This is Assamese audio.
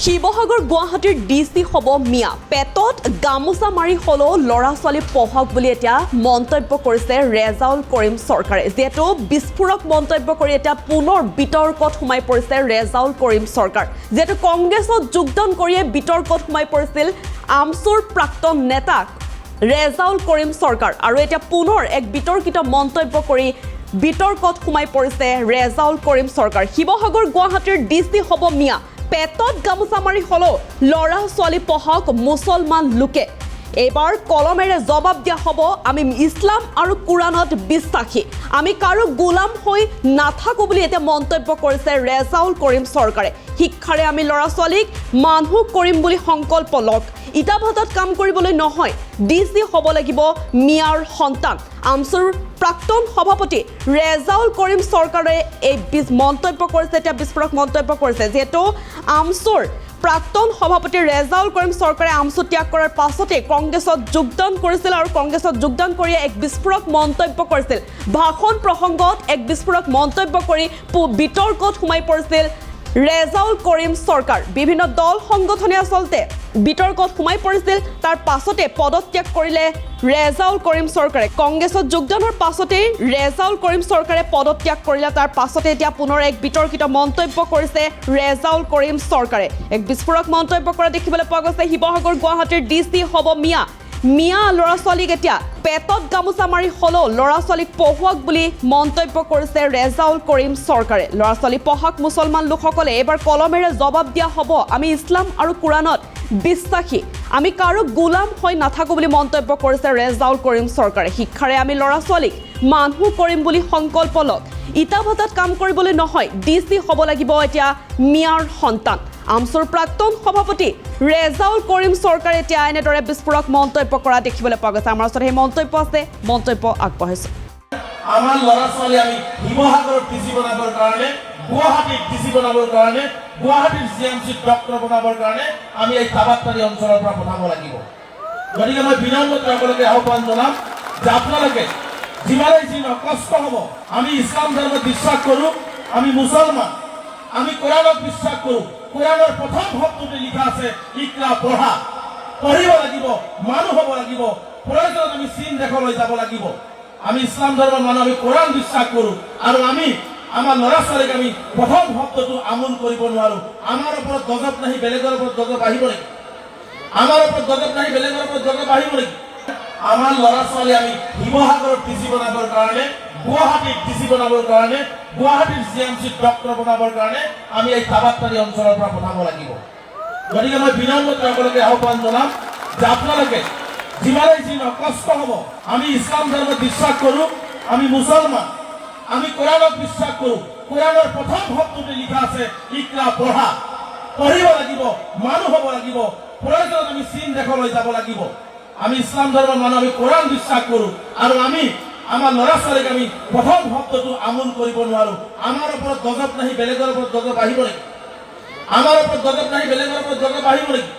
শিৱসাগৰ গুৱাহাটীৰ ডিচি হ'ব মিয়া পেটত গামোচা মাৰি হলেও ল'ৰা ছোৱালী পঢ়াওক বুলি এতিয়া মন্তব্য কৰিছে ৰেজাউল কৰিম চৰকাৰে যেটো বিস্ফোৰক মন্তব্য কৰি এতিয়া পুনৰ বিতৰ্কত সোমাই পৰিছে ৰেজাউল কৰিম চৰকাৰ যেটো কংগ্ৰেছত যোগদান কৰিয়ে বিতৰ্কত সোমাই পৰিছিল আমচুৰ প্ৰাক্তন নেতা ৰেজাউল কৰিম চৰকাৰ আৰু এতিয়া পুনৰ এক বিতৰ্কিত মন্তব্য কৰি বিতৰ্কত সোমাই পৰিছে ৰেজাউল কৰিম চৰকাৰ শিৱসাগৰ গুৱাহাটীৰ ডিচি হ'ব মিয়া পেটত গামোচা মাৰি হলেও ল'ৰা ছোৱালী পঢ়াওক মুছলমান লোকে এবাৰ কলমেৰে জবাব দিয়া হ'ব আমি ইছলাম আৰু কুৰাণত বিশ্বাসী আমি কাৰো গোলাম হৈ নাথাকো বুলি এটা মন্তব্য কৰিছে ৰেজাউল কৰিম চৰকাৰে শিক্ষাৰে আমি ল'ৰা ছোৱালীক মানুহ কৰিম বুলি সংকল্প লওক ইটা ভাতত কাম কৰিবলৈ নহয় ডিচি হ'ব লাগিব মিয়াৰ সন্তান আমচুৰ প্ৰাক্তন সভাপতি ৰেজাউল কৰিম চৰকাৰে এই মন্তব্য কৰিছে এটা বিস্ফোৰক মন্তব্য কৰিছে যেটো আমচুৰ প্ৰাক্তন সভাপতি ৰেজাউল কৰিম চৰকাৰে আমচু ত্যাগ কৰাৰ পাছতে কংগ্ৰেছত যোগদান কৰিছিল আৰু কংগ্ৰেছত যোগদান কৰি এক বিস্ফোৰক মন্তব্য কৰিছিল ভাষণ প্ৰসংগত এক বিস্ফোৰক মন্তব্য কৰি বিতৰ্কত সোমাই পৰিছিল ৰেজাউল কৰিম চৰকাৰ বিভিন্ন দল সংগঠনে আসলতে বিতৰ্কত সোমাই পৰিছিল তাৰ পাছতে পদত্যাগ কৰিলে ৰেজাউল কৰিম চৰকাৰে কংগ্ৰেছত যোগদানৰ পাছতে ৰেজাউল কৰিম চৰকাৰে পদত্যাগ কৰিলে তাৰ পাছতে এতিয়া পুনৰ এক বিতৰ্কিত মন্তব্য কৰিছে ৰেজাউল কৰিম চৰকাৰে এক বিস্ফোৰক মন্তব্য কৰা দেখিবলৈ পোৱা গৈছে শিৱসাগৰ গুৱাহাটীৰ ডিচি হ'ব মিয়া ল'ৰা ছোৱালীক এতিয়া পেটত গামোচা মাৰি হলেও ল'ৰা ছোৱালীক পঢ়ুৱাক বুলি মন্তব্য কৰিছে ৰেজাউল কৰিম চৰকাৰে ল'ৰা ছোৱালী পঢ়াক মুছলমান লোকসকলে এবাৰ কলমেৰে জবাব দিয়া হ'ব আমি ইছলাম আৰু কুৰাণত বিশ্বাসী আমি কাৰো গোলাম হৈ নাথাকো বুলি মন্তব্য কৰিছে ৰেজাউল কৰিম চৰকাৰে শিক্ষাৰে আমি ল'ৰা ছোৱালীক মানুহ কৰিম বুলি সংকল্প লওক ইটা ভাতত কাম কৰিবলৈ নহয় ডিচি হ'ব লাগিব এতিয়া মিয়াৰ সন্তান আমচুৰ প্ৰাক্তন সভাপতি ৰেজাউল কৰিম চৰকাৰে এতিয়া এনেদৰে বিস্ফোৰক মন্তব্য কৰা দেখিবলৈ পোৱা গৈছে আমাৰ ওচৰত সেই মন্তব্য আছে মন্তব্য আগবঢ়াইছে আমাৰ ল'ৰা ছোৱালী আমি শিৱসাগৰৰ ডিচি বনাবৰ কাৰণে গুৱাহাটীৰ ডিচি বনাবৰ কাৰণে গুৱাহাটীৰ জিএমচি ডক্টৰ বনাবৰ কাৰণে আমি এই তাবাত্তাৰী অঞ্চলৰ পৰা পঠাব লাগিব গতিকে মই বিনম্ৰতাৰে আপোনালোকে আহ্বান জনাম যে আপোনালোকে যিমানেই যি কষ্ট হ'ব আমি ইছলাম ধৰ্মত বিশ্বাস কৰোঁ আমি মুছলমান আমি কোৰাণত বিশ্বাস কৰোঁ কোৰাণৰ প্ৰথম শব্দতে লিখা আছে ইকৰা পঢ়া পঢ়িব লাগিব মানুহ হ'ব লাগিব প্ৰয়োজনত আমি চীন দেশলৈ যাব লাগিব আমি ইছলাম ধৰ্মৰ মানুহ আমি কোৰাণ বিশ্বাস কৰোঁ আৰু আমি আমাৰ ল'ৰা ছোৱালীক আমি প্ৰথম শব্দটো আমোল কৰিব নোৱাৰোঁ আমাৰ ওপৰত গজব নাহি বেলেগৰ ওপৰত গজব আহিব নেকি আমাৰ ওপৰত গজব নাহি বেলেগৰ ওপৰত গজব আহিব নেকি আমাৰ ল'ৰা ছোৱালী আমি শিৱসাগৰৰ ডিচি বনাবৰ কাৰণে গুৱাহাটীৰ ডিচি বনাবৰ কাৰণে গুৱাহাটীৰ জিএমচি ডক্টৰ বনাবৰ কাৰণে আমি এই তাবাত্তাৰী অঞ্চলৰ পৰা পঠাব লাগিব গতিকে মই বিনম্ৰতাৰে আপোনালোকে আহ্বান জনাম যে আপোনালোকে যিমানেই যি কষ্ট হ'ব আমি ইছলাম ধৰ্মত বিশ্বাস কৰোঁ আমি মুছলমান আমি কোৰাণত বিশ্বাস কৰোঁ কোৰাণৰ প্ৰথম শব্দতে লিখা আছে ইকৰা পঢ়া পঢ়িব লাগিব মানুহ হ'ব লাগিব প্ৰয়োজনত আমি চীন দেশলৈ যাব লাগিব আমি ইছলাম ধৰ্মৰ মানুহ আমি কোৰাণ বিশ্বাস কৰোঁ আৰু আমি আমাৰ ল'ৰা ছোৱালীক আমি প্ৰথম শব্দটো আমোল কৰিব নোৱাৰোঁ আমাৰ ওপৰত গজব নাহি বেলেগৰ ওপৰত গজব আহিব নেকি আমাৰ ওপৰত গজব নাহি বেলেগৰ ওপৰত গজব আহিব নেকি